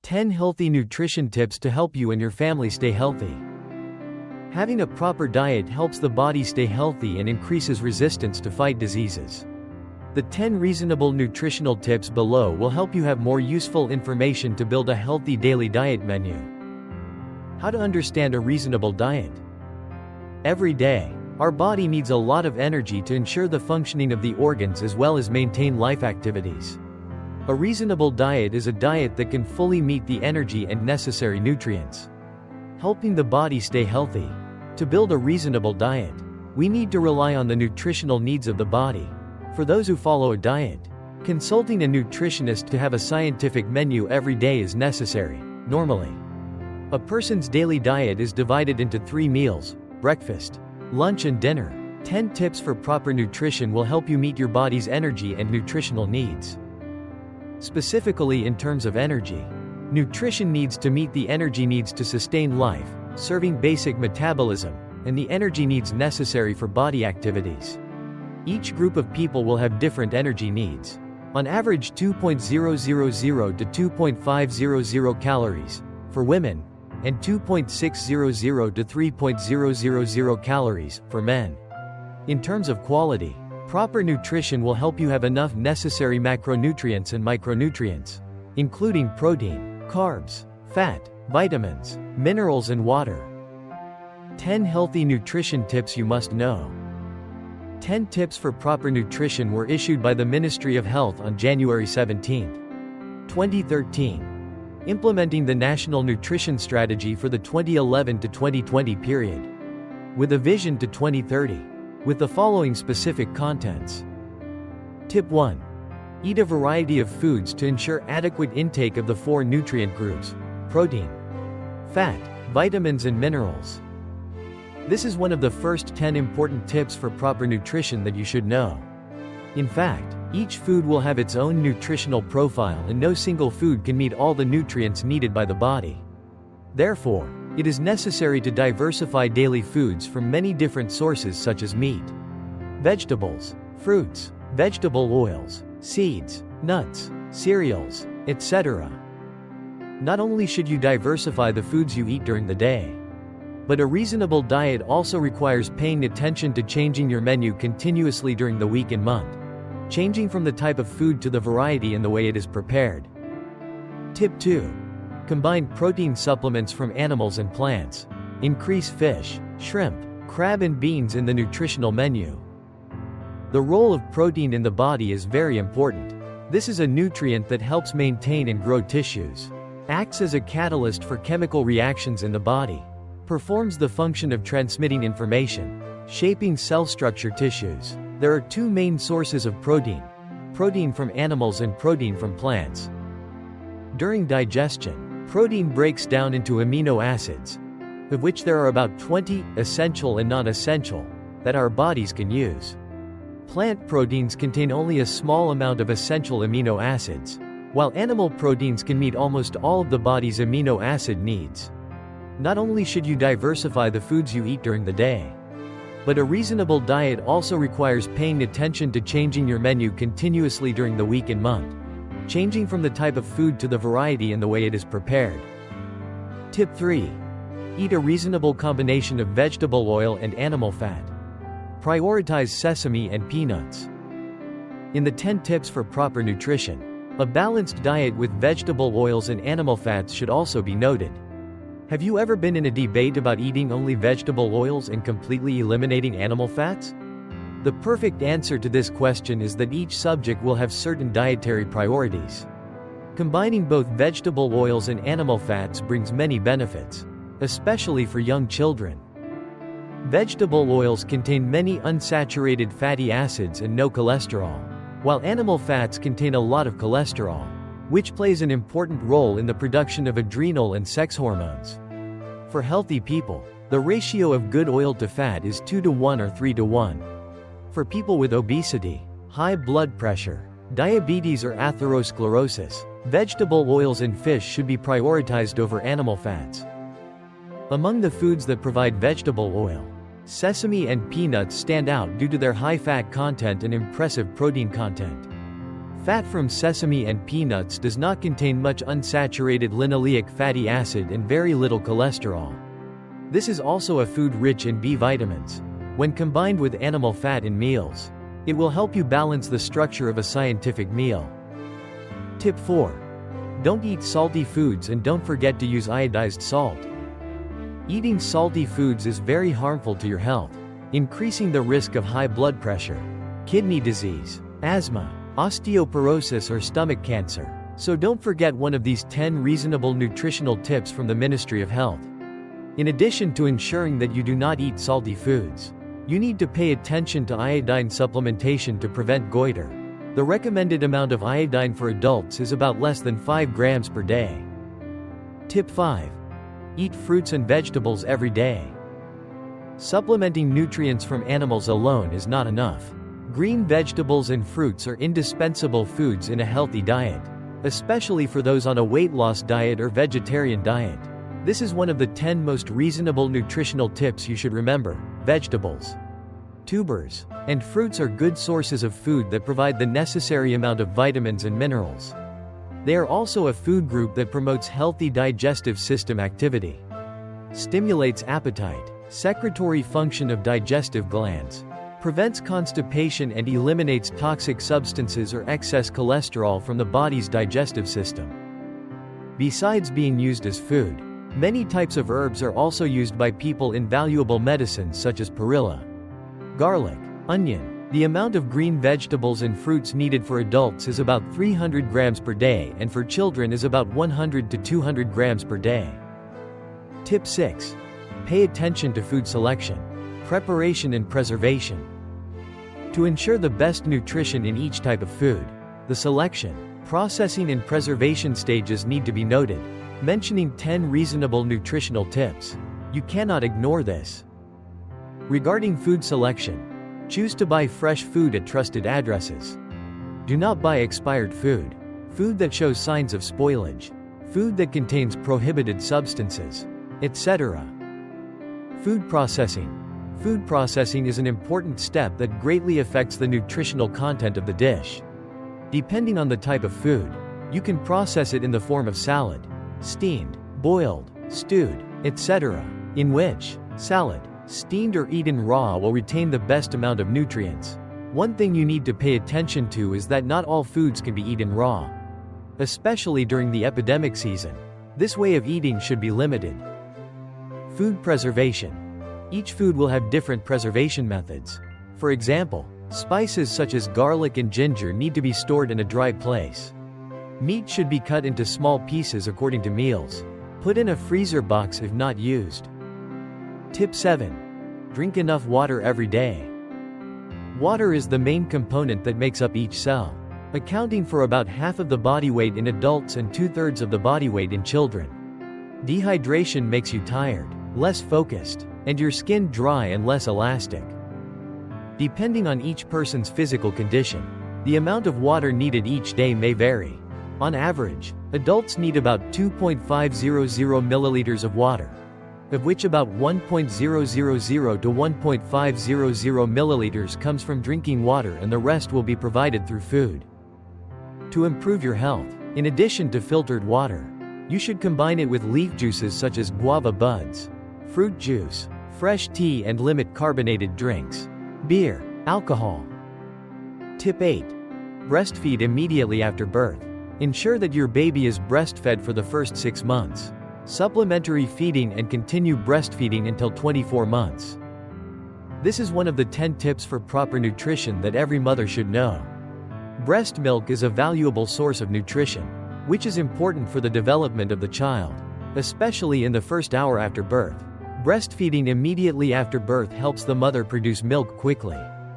10 healthy nutrition tips to help you and your family stay healthy. Having a proper diet helps the body stay healthy and increases resistance to fight diseases. The 10 reasonable nutritional tips below will help you have more useful information to build a healthy daily diet menu. How to understand a reasonable diet. Every day, our body needs a lot of energy to ensure the functioning of the organs as well as maintain life activities. A reasonable diet is a diet that can fully meet the energy and necessary nutrients, helping the body stay healthy. To build a reasonable diet, we need to rely on the nutritional needs of the body. For those who follow a diet, consulting a nutritionist to have a scientific menu every day is necessary. Normally, a person's daily diet is divided into 3 meals: breakfast, lunch and dinner. 10 tips for proper nutrition will help you meet your body's energy and nutritional needs. Specifically in terms of energy, nutrition needs to meet the energy needs to sustain life, serving basic metabolism, and the energy needs necessary for body activities. Each group of people will have different energy needs. On average 2.000 to 2.500 calories for women, and 2.600 to 3.000 calories for men. In terms of quality, proper nutrition will help you have enough necessary macronutrients and micronutrients, including protein, carbs, fat, vitamins, minerals and water. 10 healthy nutrition tips you must know. 10 tips for proper nutrition were issued by the Ministry of Health on January 17, 2013, implementing the National Nutrition Strategy for the 2011 to 2020 period, with a vision to 2030, with the following specific contents. Tip 1. Eat a variety of foods to ensure adequate intake of the 4 nutrient groups: protein, fat, vitamins and minerals. This is one of the first 10 important tips for proper nutrition that you should know. In fact, each food will have its own nutritional profile and no single food can meet all the nutrients needed by the body. Therefore, it is necessary to diversify daily foods from many different sources such as meat, vegetables, fruits, vegetable oils, seeds, nuts, cereals, etc. Not only should you diversify the foods you eat during the day, but a reasonable diet also requires paying attention to changing your menu continuously during the week and month, changing from the type of food to the variety and the way it is prepared. Tip 2. Combine protein supplements from animals and plants. Increase fish, shrimp, crab and beans in the nutritional menu. The role of protein in the body is very important. This is a nutrient that helps maintain and grow tissues, acts as a catalyst for chemical reactions in the body, performs the function of transmitting information, shaping cell structure tissues. There are 2 main sources of protein: protein from animals and protein from plants. During digestion, protein breaks down into amino acids, of which there are about 20, essential and non-essential, that our bodies can use. Plant proteins contain only a small amount of essential amino acids, while animal proteins can meet almost all of the body's amino acid needs. Not only should you diversify the foods you eat during the day, but a reasonable diet also requires paying attention to changing your menu continuously during the week and month, changing from the type of food to the variety and the way it is prepared. Tip 3. Eat a reasonable combination of vegetable oil and animal fat. Prioritize sesame and peanuts. In the 10 tips for proper nutrition, a balanced diet with vegetable oils and animal fats should also be noted. Have you ever been in a debate about eating only vegetable oils and completely eliminating animal fats? The perfect answer to this question is that each subject will have certain dietary priorities. Combining both vegetable oils and animal fats brings many benefits, especially for young children. Vegetable oils contain many unsaturated fatty acids and no cholesterol, while animal fats contain a lot of cholesterol, which plays an important role in the production of adrenal and sex hormones. For healthy people, the ratio of good oil to fat is 2 to 1 or 3 to 1. For people with obesity, high blood pressure, diabetes or atherosclerosis, vegetable oils and fish should be prioritized over animal fats. Among the foods that provide vegetable oil, sesame and peanuts stand out due to their high fat content and impressive protein content. Fat from sesame and peanuts does not contain much unsaturated linoleic fatty acid and very little cholesterol. This is also a food rich in B vitamins. When combined with animal fat in meals, it will help you balance the structure of a scientific meal. Tip 4. Don't eat salty foods and don't forget to use iodized salt. Eating salty foods is very harmful to your health, increasing the risk of high blood pressure, kidney disease, asthma, osteoporosis or stomach cancer. So don't forget one of these 10 reasonable nutritional tips from the Ministry of Health. In addition to ensuring that you do not eat salty foods, you need to pay attention to iodine supplementation to prevent goiter. The recommended amount of iodine for adults is about less than 5 grams per day. Tip 5. Eat fruits and vegetables every day. Supplementing nutrients from animals alone is not enough. Green vegetables and fruits are indispensable foods in a healthy diet, especially for those on a weight loss diet or vegetarian diet. This is one of the 10 most reasonable nutritional tips you should remember. Vegetables, tubers, and fruits are good sources of food that provide the necessary amount of vitamins and minerals. They are also a food group that promotes healthy digestive system activity, stimulates appetite, secretory function of digestive glands, prevents constipation and eliminates toxic substances or excess cholesterol from the body's digestive system. Besides being used as food, many types of herbs are also used by people in valuable medicines such as perilla, garlic, onion. The amount of green vegetables and fruits needed for adults is about 300 grams per day and for children is about 100 to 200 grams per day. Tip 6. Pay attention to food selection, preparation and preservation. To ensure the best nutrition in each type of food, the selection, processing and preservation stages need to be noted. Mentioning 10 reasonable nutritional tips. You cannot ignore this. Regarding food selection, choose to buy fresh food at trusted addresses. Do not buy expired food, food that shows signs of spoilage, food that contains prohibited substances, etc. Food processing. Food processing is an important step that greatly affects the nutritional content of the dish. Depending on the type of food, you can process it in the form of salad, steamed, boiled, stewed, etc. In which, salad, steamed or eaten raw will retain the best amount of nutrients. One thing you need to pay attention to is that not all foods can be eaten raw. Especially during the epidemic season. This way of eating should be limited. Food preservation. Each food will have different preservation methods. For example, spices such as garlic and ginger need to be stored in a dry place. Meat should be cut into small pieces according to meals. Put in a freezer box if not used. Tip 7. Drink enough water every day. Water is the main component that makes up each cell, accounting for about half of the body weight in adults and 2/3 of the body weight in children. Dehydration makes you tired, less focused, and your skin dry and less elastic. Depending on each person's physical condition, the amount of water needed each day may vary. On average, adults need about 2.500 milliliters of water, of which about 1.000 to 1.500 milliliters comes from drinking water and the rest will be provided through food. To improve your health, in addition to filtered water, you should combine it with leaf juices such as guava buds, fruit juice, fresh tea and limit carbonated drinks, beer, alcohol. Tip 8. Breastfeed immediately after birth. Ensure that your baby is breastfed for the first 6 months. Supplementary feeding and continue breastfeeding until 24 months. This is one of the 10 tips for proper nutrition that every mother should know. Breast milk is a valuable source of nutrition, which is important for the development of the child, especially in the first hour after birth. Breastfeeding immediately after birth helps the mother produce milk quickly,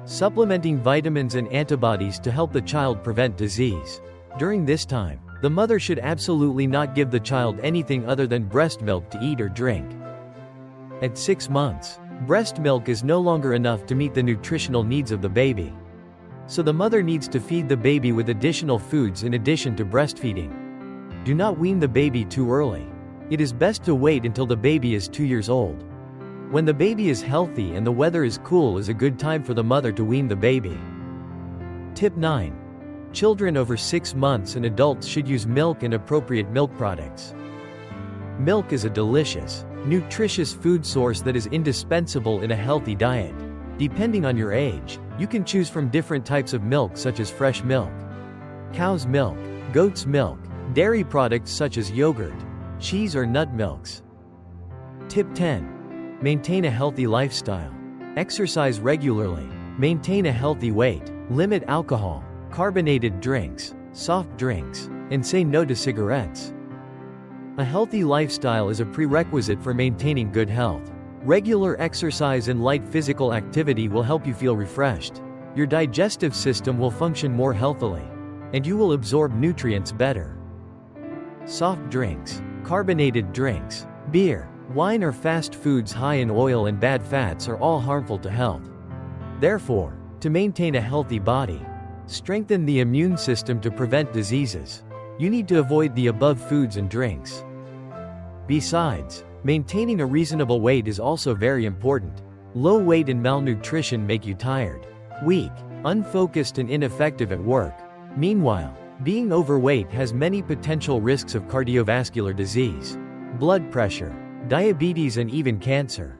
supplementing vitamins and antibodies to help the child prevent disease. During this time, the mother should absolutely not give the child anything other than breast milk to eat or drink. At 6 months, breast milk is no longer enough to meet the nutritional needs of the baby. So the mother needs to feed the baby with additional foods in addition to breastfeeding. Do not wean the baby too early. It is best to wait until the baby is 2 years old. When the baby is healthy and the weather is cool is a good time for the mother to wean the baby. Tip 9. Children over 6 months and adults should use milk and appropriate milk products. Milk is a delicious, nutritious food source that is indispensable in a healthy diet. Depending on your age, you can choose from different types of milk such as fresh milk, cow's milk, goat's milk, dairy products such as yogurt, cheese or nut milks. Tip 10. Maintain a healthy lifestyle. Exercise regularly. Maintain a healthy weight. Limit alcohol, carbonated drinks, soft drinks, and say no to cigarettes. A healthy lifestyle is a prerequisite for maintaining good health. Regular exercise and light physical activity will help you feel refreshed. Your digestive system will function more healthily, and you will absorb nutrients better. Soft drinks, carbonated drinks, beer, wine or fast foods high in oil and bad fats are all harmful to health. Therefore, to maintain a healthy body, strengthen the immune system to prevent diseases, you need to avoid the above foods and drinks. Besides, maintaining a reasonable weight is also very important. Low weight and malnutrition make you tired, weak, unfocused and ineffective at work. Meanwhile, being overweight has many potential risks of cardiovascular disease, blood pressure, diabetes and even cancer.